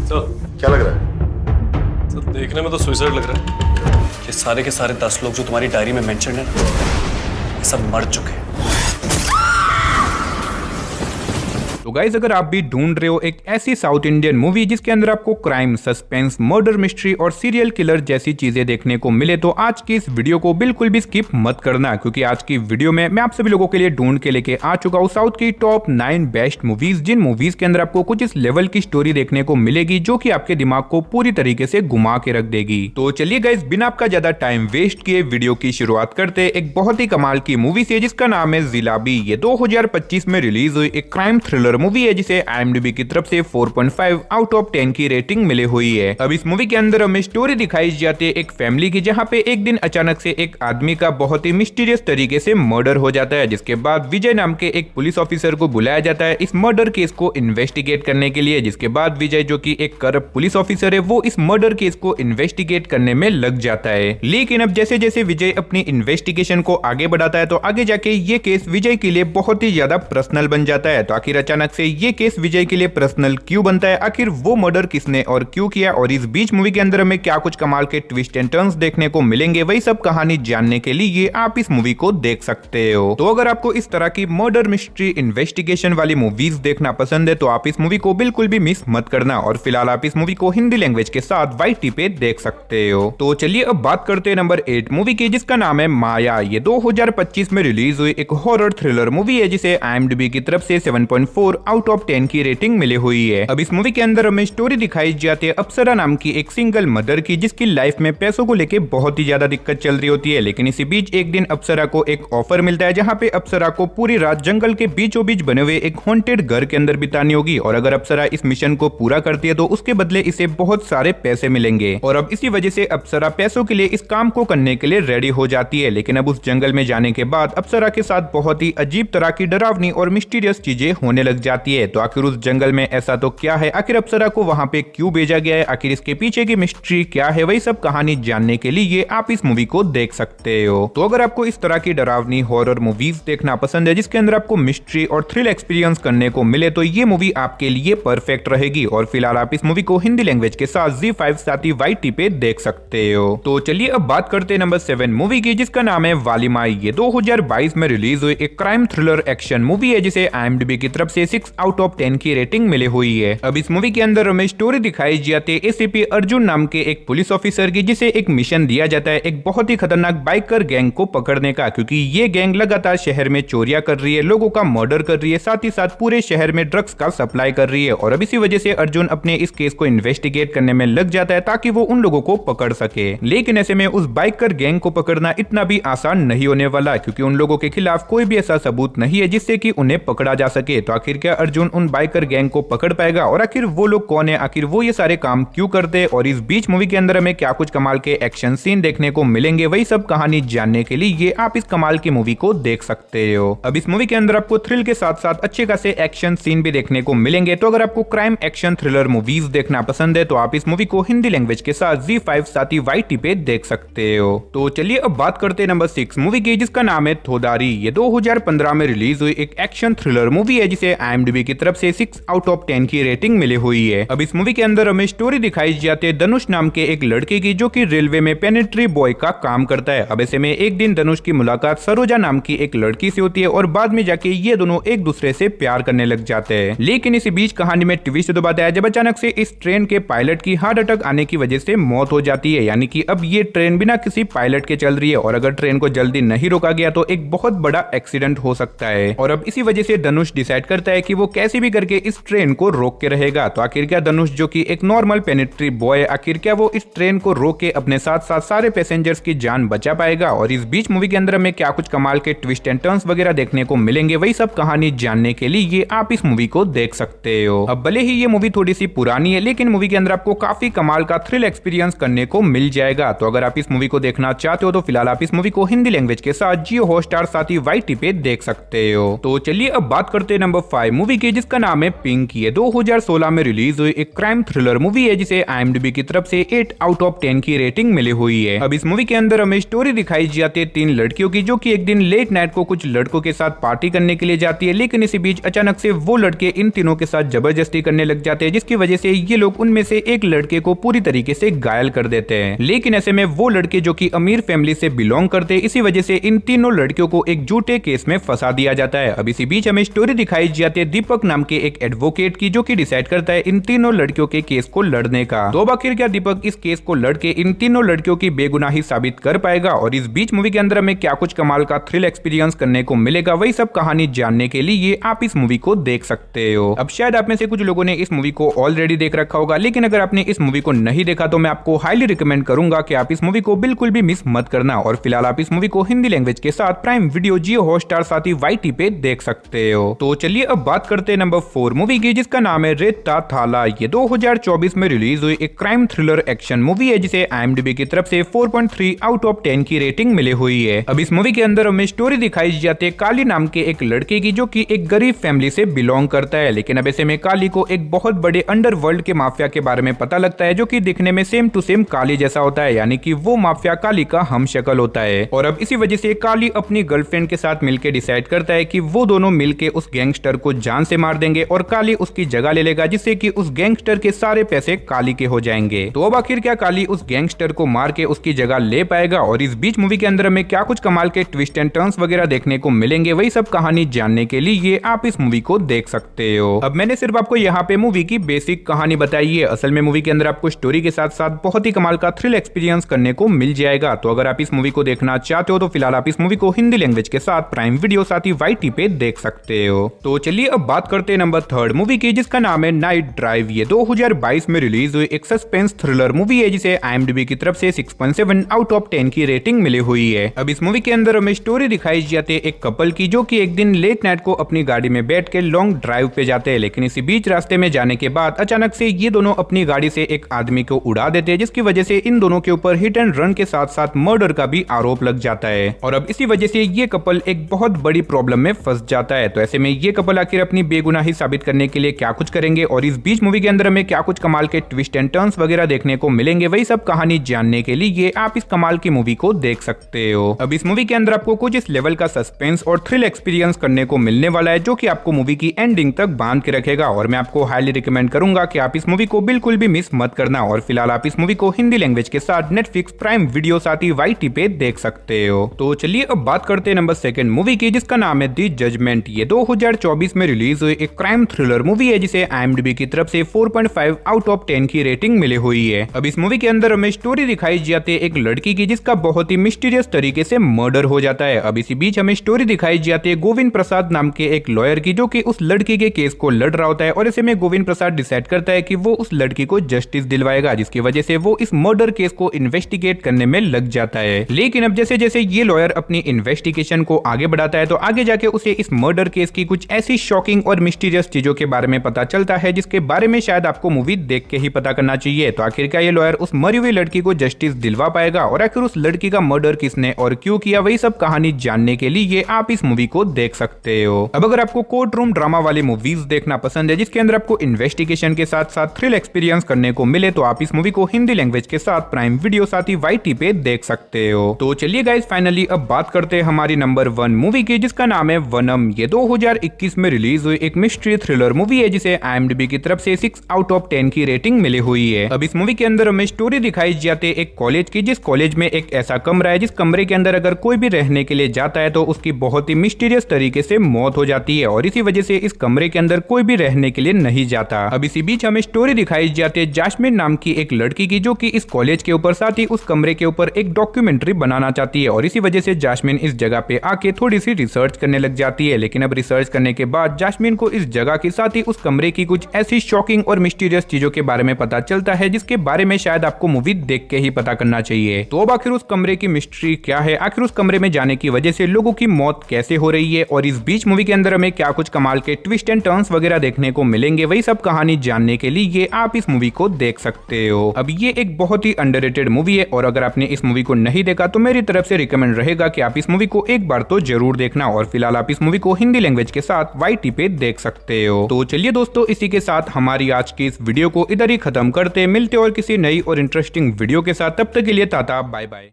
Sir क्या लग रहा है? सर देखने में तो सुसाइड लग रहा है। ये सारे के सारे 10 लोग जो तुम्हारी डायरी में मेंशन है ना, ये सब मर चुके हैं। तो गाइस, अगर आप भी ढूंढ रहे हो एक ऐसी साउथ इंडियन मूवी जिसके अंदर आपको क्राइम, सस्पेंस, मर्डर मिस्ट्री और सीरियल किलर जैसी चीजें देखने को मिले, तो आज की इस वीडियो को बिल्कुल भी स्किप मत करना, क्योंकि आज की वीडियो में मैं आप सभी लोगों के लिए ढूंढ के लेके आ चुका हूँ साउथ की टॉप 9 बेस्ट मूवीज, जिन मूवीज के अंदर आपको कुछ इस लेवल की स्टोरी देखने को मिलेगी जो कि आपके दिमाग को पूरी तरीके से घुमा के रख देगी। तो चलिए गाइस, बिना आपका ज्यादा टाइम वेस्ट किए वीडियो की शुरुआत करते एक बहुत ही कमाल की मूवी से जिसका नाम है जिलाबी। ये 2025 में रिलीज हुई एक क्राइम थ्रिलर मूवी है जिसे IMDb की तरफ से 4.5 आउट ऑफ 10 की रेटिंग मिली हुई है। अब इस मूवी के अंदर हमें स्टोरी दिखाई जाती है एक फैमिली की, जहां पे एक दिन अचानक से एक आदमी का बहुत ही मिस्टीरियस तरीके से मर्डर हो जाता है, जिसके बाद विजय नाम के एक पुलिस ऑफिसर को बुलाया जाता है इस मर्डर केस को इन्वेस्टिगेट करने के लिए। जिसके बाद विजय, जो कि एक करप्ट पुलिस ऑफिसर है, वो इस मर्डर केस को इन्वेस्टिगेट करने में लग जाता है। लेकिन अब जैसे जैसे विजय अपनी इन्वेस्टिगेशन को आगे बढ़ाता है, तो आगे जाके ये केस विजय के लिए बहुत ही ज्यादा पर्सनल बन जाता है। तो आखिर अचानक से ये केस विजय के लिए पर्सनल क्यों बनता है, आखिर वो मर्डर किसने और क्यों किया, और इस बीच मूवी के अंदर हमें क्या कुछ कमाल के ट्विस्ट एंड टर्न्स देखने को मिलेंगे, वही सब कहानी जानने के लिए आप इस मूवी को देख सकते हो। तो अगर आपको इस तरह की मर्डर मिस्ट्री इन्वेस्टिगेशन वाली मूवीज देखना पसंद है तो आप इस मूवी को बिल्कुल भी मिस मत करना, और फिलहाल आप इस मूवी को हिंदी लैंग्वेज के साथ YT पे देख सकते हो। तो चलिए अब बात करते हैं नंबर 8 मूवी की, जिसका नाम है माया। ये 2025 में रिलीज हुई एक हॉरर थ्रिलर मूवी है जिसे IMDb की तरफ से 7.4 आउट ऑफ 10 की रेटिंग मिली हुई है। अब इस मूवी के अंदर हमें स्टोरी दिखाई जाती है अप्सरा नाम की एक सिंगल मदर की, जिसकी लाइफ में पैसों को लेके बहुत ही ज्यादा दिक्कत चल रही होती है। लेकिन इसी बीच एक दिन अप्सरा को एक ऑफर मिलता है जहां पे अप्सरा को पूरी रात जंगल के बीचों बीच बने हुए एक हॉन्टेड घर के अंदर बितानी होगी, और अगर अप्सरा इस मिशन को पूरा करती है तो उसके बदले इसे बहुत सारे पैसे मिलेंगे। और अब इसी वजह से अप्सरा पैसों के लिए इस काम को करने के लिए रेडी हो जाती है। लेकिन अब उस जंगल में जाने के बाद अप्सरा के साथ बहुत ही अजीब तरह की डरावनी और मिस्टीरियस चीजें होने लग जाती है। तो आखिर उस जंगल में ऐसा तो क्या है, आखिर अप्सरा को वहां पे क्यों भेजा गया है, आखिर इसके पीछे की मिस्ट्री क्या है, वही सब कहानी जानने के लिए आप इस मूवी को देख सकते हो। तो अगर आपको इस तरह की डरावनी हॉरर मूवीज देखना पसंद है जिसके अंदर आपको मिस्ट्री और थ्रिल एक्सपीरियंस करने को मिले, तो ये मूवी आपके लिए परफेक्ट रहेगी। और फिलहाल आप इस मूवी को हिंदी लैंग्वेज के साथ ZEE5 साथ ही YT पे देख सकते हो। तो चलिए अब बात करते हैं नंबर 7 मूवी की, जिसका नाम है वालीमाई। ये 2022 में रिलीज हुई एक क्राइम थ्रिलर एक्शन मूवी है जिसे IMDb की तरफ से 6 आउट ऑफ 10 की रेटिंग मिली हुई है। अब इस मूवी के अंदर हमें स्टोरी दिखाई जाती है ACP अर्जुन नाम के एक पुलिस ऑफिसर की, जिसे एक मिशन दिया जाता है एक बहुत ही खतरनाक बाइकर गैंग को पकड़ने का, क्योंकि ये गैंग लगातार शहर में चोरियां कर रही है, लोगों का मर्डर कर रही है, साथ ही साथ पूरे शहर में ड्रग्स का सप्लाई कर रही है। और अब इसी वजह से अर्जुन अपने इस केस को इन्वेस्टिगेट करने में लग जाता है ताकि वो उन लोगों को पकड़ सके। लेकिन ऐसे में उस बाइकर गैंग को पकड़ना इतना भी आसान नहीं होने वाला, क्योंकि उन लोगों के खिलाफ कोई भी ऐसा सबूत नहीं है जिससे कि उन्हें पकड़ा जा सके। तो आखिर क्या अर्जुन उन बाइकर गैंग को पकड़ पाएगा, और आखिर वो लोग कौन है, आखिर वो ये सारे काम क्यों करते हैं, और इस बीच मूवी के अंदर हमें क्या कुछ कमाल के एक्शन सीन देखने को मिलेंगे, वही सब कहानी जानने के लिए आप इस कमाल की मूवी को देख सकते हो। अब इस मूवी के अंदर आपको थ्रिल के साथ साथ अच्छे खासे एक्शन सीन भी देखने को मिलेंगे। तो अगर आपको क्राइम एक्शन थ्रिलर मूवीज देखना पसंद है तो आप इस मूवी को हिंदी लैंग्वेज के साथ ZEE5 साथ ही YT पे देख सकते हो। तो चलिए अब बात करते हैं नंबर 6 मूवी की, जिसका नाम है थोदारी। ये 2015 में रिलीज हुई एक एक्शन थ्रिलर मूवी है जिसे IMDb की तरफ से 6 आउट ऑफ 10 की रेटिंग मिली हुई है। अब इस मूवी के अंदर हमें स्टोरी दिखाई जाती है धनुष नाम के एक लड़के की, जो कि रेलवे में पेनिट्री बॉय का काम करता है। अब ऐसे में एक दिन धनुष की मुलाकात सरोजा नाम की एक लड़की से होती है, और बाद में जाके ये दोनों एक दूसरे से प्यार करने लग जाते हैं। लेकिन इसी बीच कहानी में ट्विस्ट तो बताया जब अचानक से इस ट्रेन के पायलट की हार्ट अटैक आने की वजह से मौत हो जाती है। यानी कि अब ये ट्रेन बिना किसी पायलट के चल रही है, और अगर ट्रेन को जल्दी नहीं रोका गया तो एक बहुत बड़ा एक्सीडेंट हो सकता है। और अब इसी वजह से धनुष डिसाइड करता है कि वो कैसे भी करके इस ट्रेन को रोक के रहेगा। तो आखिर क्या धनुष, जो कि एक नॉर्मल पेनिट्री बॉय, आखिर क्या वो इस ट्रेन को रोक के अपने साथ साथ सारे पैसेंजर्स की जान बचा पाएगा। और इस बीच मूवी के अंदर हमें क्या कुछ कमाल के ट्विस्ट एंड टर्न्स वगैरह देखने को मिलेंगे, वही सब कहानी जानने के लिए आप इस मूवी को देख सकते हो। अब भले ही ये मूवी थोड़ी सी पुरानी है, लेकिन मूवी के अंदर आपको काफी कमाल का थ्रिल एक्सपीरियंस करने को मिल जाएगा। तो अगर आप इस मूवी को देखना चाहते हो तो फिलहाल आप इस मूवी को हिंदी लैंग्वेज के साथ जियो हॉटस्टार साथ ही YT पे देख सकते हो। तो चलिए अब बात करते हैं नंबर 5 मूवी की जिसका नाम है पिंक। ये 2016 में रिलीज हुई एक क्राइम थ्रिलर मूवी है जिसे IMDb की तरफ से 8 आउट ऑफ 10 की रेटिंग मिली हुई है। अब इस मूवी के अंदर हमें स्टोरी दिखाई जाती है 3 लड़कियों की जो कि एक दिन लेट नाइट को कुछ लड़कों के साथ पार्टी करने के लिए जाती है, लेकिन इसी बीच अचानक से वो लड़के इन तीनों के साथ जबरदस्ती करने लग जाते हैं, जिसकी वजह से ये लोग उनमें से एक लड़के को पूरी तरीके से घायल कर देते हैं। लेकिन ऐसे में वो लड़के जो कि अमीर फैमिली से बिलोंग करते हैं, इसी वजह से इन तीनों लड़कियों को एक झूठे केस में फंसा दिया जाता है। अब इसी बीच हमें स्टोरी दिखाई जाती है दीपक नाम के एक एडवोकेट की जो कि डिसाइड करता है इन तीनों लड़कियों के केस को लड़ने का। तो आखिर क्या दीपक इस केस को लड़के इन तीनों लड़कियों की बेगुनाही साबित कर पाएगा और इस बीच मूवी के अंदर हमें क्या कुछ कमाल का थ्रिल एक्सपीरियंस करने को मिलेगा, वही सब कहानी जानने के लिए आप इस मूवी को देख सकते हो। अब शायद आप में से कुछ लोगों ने इस मूवी को ऑलरेडी देख रखा होगा, लेकिन अगर आपने इस मूवी को नहीं देखा तो मैं आपको हाईली रिकमेंड करूंगा कि आप इस मूवी को बिल्कुल भी मिस मत करना। और फिलहाल आप इस मूवी को हिंदी लैंग्वेज के साथ प्राइम वीडियो, जियो हॉटस्टार साथ ही YT पे देख सकते हो। तो चलिए अब बात करते हैं नंबर 4 मूवी की जिसका नाम है रेता थाला। ये 2024 में रिलीज हुई एक क्राइम थ्रिलर एक्शन मूवी है जिसे IMDb की तरफ से 4.3 आउट ऑफ 10 की रेटिंग मिली हुई है। अब इस मूवी के अंदर हमें स्टोरी दिखाई जाती है काली नाम के एक लड़के की जो कि एक गरीब फैमिली से बिलोंग करता है, लेकिन अब ऐसे में काली को एक बहुत बड़े अंडरवर्ल्ड के माफिया के बारे में पता लगता है जो कि दिखने में सेम टू सेम काली जैसा होता है, यानी कि वो माफिया काली का हमशक्ल होता है। और अब इसी वजह से काली अपनी गर्लफ्रेंड के साथ मिलकर डिसाइड करता है कि वो दोनों मिलके उस गैंगस्टर को जान से मार देंगे और काली उसकी जगह ले लेगा, जिससे कि उस गैंगस्टर के सारे पैसे काली के हो जाएंगे। तो अब आखिर क्या काली उस गैंगस्टर को मार के उसकी जगह ले पाएगा और इस बीच मूवी के अंदर हमें क्या कुछ कमाल के ट्विस्ट एंड टर्न्स वगैरह देखने को मिलेंगे, वही सब कहानी जानने के लिए आप इस मूवी को देख सकते हो। अब मैंने सिर्फ आपको यहाँ पे मूवी की बेसिक कहानी बताई है, असल में मूवी के अंदर आपको स्टोरी के साथ साथ बहुत ही कमाल का थ्रिल एक्सपीरियंस करने को मिल जाएगा। तो अगर आप इस मूवी को देखना चाहते हो तो फिलहाल आप इस मूवी को हिंदी लैंग्वेज के साथ प्राइम वीडियो साथ ही YT पे देख सकते हो। तो चलिए अब बात करते हैं नंबर 3 मूवी की जिसका नाम है नाइट ड्राइव। ये 2022 में रिलीज हुई एक सस्पेंस थ्रिलर मूवी है जिसे IMDb की तरफ से 6.7 आउट ऑफ 10 की रेटिंग मिली हुई है। अब इस मूवी के अंदर हमें स्टोरी दिखाई जाती है एक कपल की जो कि एक दिन लेट नाइट को अपनी गाड़ी में बैठ के लॉन्ग ड्राइव पे जाते हैं, लेकिन इसी बीच रास्ते में जाने के बाद अचानक से ये दोनों अपनी गाड़ी से एक आदमी को उड़ा देते हैं, जिसकी वजह से इन दोनों के ऊपर हिट एंड रन के साथ साथ मर्डर का भी आरोप लग जाता है। और अब इसी वजह से ये कपल एक बहुत बड़ी प्रॉब्लम में फंस जाता है। तो ऐसे में ये कपल आखिर अपनी बेगुनाही साबित करने के लिए क्या कुछ करेंगे और इस बीच मूवी के अंदर हमें क्या कुछ कमाल के ट्विस्ट एंड टर्न्स वगैरह देखने को मिलेंगे, वही सब कहानी जानने के लिए आप इस कमाल की मूवी को देख सकते हो। अब इस मूवी के अंदर आपको कुछ इस लेवल का सस्पेंस और थ्रिल एक्सपीरियंस करने को मिलने वाला है जो कि आपको मूवी की एंडिंग तक बांध के रखेगा और मैं आपको हाईली रिकमेंड करूंगा कि आप इस मूवी को बिल्कुल भी मिस मत करना। और फिलहाल आप इस मूवी को हिंदी लैंग्वेज के साथ नेटफ्लिक्स, प्राइम वीडियो साथ ही YT पे देख सकते हो। तो चलिए अब बात करते हैं नंबर 2 मूवी की जिसका नाम है दी जजमेंट। ये 2024 में रिलीज हुई एक क्राइम थ्रिलर मूवी है जिसे IMDb की तरफ से 4.5 आउट ऑफ 10 की रेटिंग मिली हुई है। अब इस मूवी के अंदर हमें स्टोरी दिखाई जाती है एक लड़की की जिसका बहुत ही मिस्टीरियस तरीके से मर्डर हो जाता है। अब इसी बीच हमें स्टोरी दिखाई जाती है गोविंद प्रसाद नाम के एक लॉयर की जो कि उस लड़की के केस को लड़ रहा होता है और ऐसे में गोविंद प्रसाद डिसाइड करता है कि वो उस लड़की को जस्टिस दिलवाएगा, जिसकी वजह से वो इस मर्डर केस को इन्वेस्टिगेट करने में लग जाता है। लेकिन अब जैसे जैसे ये लॉयर अपनी इन्वेस्टिगेशन को आगे बढ़ाता है तो आगे जाके उसे इस मर्डर केस की कुछ ऐसी शॉकिंग और मिस्टीरियस चीजों के बारे में पता चलता है जिसके बारे में शायद आपको मूवी देख के ही पता करना चाहिए। तो आखिर क्या ये लॉयर उस मरी हुई लड़की को जस्टिस दिलवा पाएगा और आखिर उस लड़की का मर्डर किसने और क्यों किया, वही सब कहानी जानने के लिए आप इस मूवी को देख सकते हो। अब अगर आपको कोर्ट रूम ड्रामा वाली मूवीज देखना पसंद है जिसके अंदर आपको इन्वेस्टिगेशन के साथ साथ थ्रिल एक्सपीरियंस करने को मिले तो आप इस मूवी को हिंदी लैंग्वेज के साथ प्राइम वीडियो साथ ही YT पे देख सकते हो। तो चलिए गाइस फाइनली अब बात करते हैं हमारी नंबर 1 मूवी की जिसका नाम है वनम। ये 2021 में रिलीज हुई एक मिस्ट्री थ्रिलर मूवी है जिसे IMDb की तरफ से 6 आउट ऑफ 10 की रेटिंग मिली हुई है। अब इस मूवी के अंदर हमें स्टोरी दिखाई जाती है एक कॉलेज की, जिस कॉलेज में एक ऐसा कमरा है जिस कमरे के अंदर अगर कोई भी रहने के लिए जाता है तो उसकी बहुत ही मिस्टीरियस तरीके से मौत हो जाती है और इसी वजह से इस कमरे के अंदर कोई भी रहने के लिए नहीं जाता। अब इसी बीच हमें स्टोरी दिखाई जाती है जास्मिन नाम की एक लड़की की जो कि इस कॉलेज के ऊपर साथ ही उस कमरे के ऊपर एक डॉक्यूमेंट्री बनाना चाहती है और इसी वजह से जास्मिन इस जगह पे आके थोड़ी सी रिसर्च करने लग जाती है। लेकिन अब रिसर्च करने के बाद जास्मिन को इस जगह के साथ ही उस कमरे की कुछ ऐसी शॉकिंग और मिस्टीरियस चीजों के बारे में पता चलता है जिसके बारे में शायद आपको मूवी देख के ही पता करना चाहिए। तो अब आखिर उस कमरे की मिस्ट्री क्या है, आखिर उस कमरे में जाने की वजह से लोगों की मौत कैसे हो रही है और इस बीच मूवी के अंदर हमें क्या कुछ कमाल के ट्विस्ट एंड टर्न्स वगैरह देखने को मिलेंगे, वही सब कहानी जानने के लिए आप इस मूवी को देख सकते हो। अब ये एक बहुत ही अंडररेटेड मूवी है और अगर आपने इस मूवी को नहीं देखा तो मेरी तरफ से रिकमेंड रहेगा कि आप इस मूवी को एक बार तो जरूर देखना। और फिलहाल आप इस मूवी को हिंदी लैंग्वेज के साथ OTT पे देख सकते हो। तो चलिए दोस्तों, इसी के साथ हमारी आज की इस वीडियो को इधर ही खत्म करते, मिलते और किसी नई और इंटरेस्टिंग वीडियो के साथ। तब तक के लिए टाटा बाय बाय।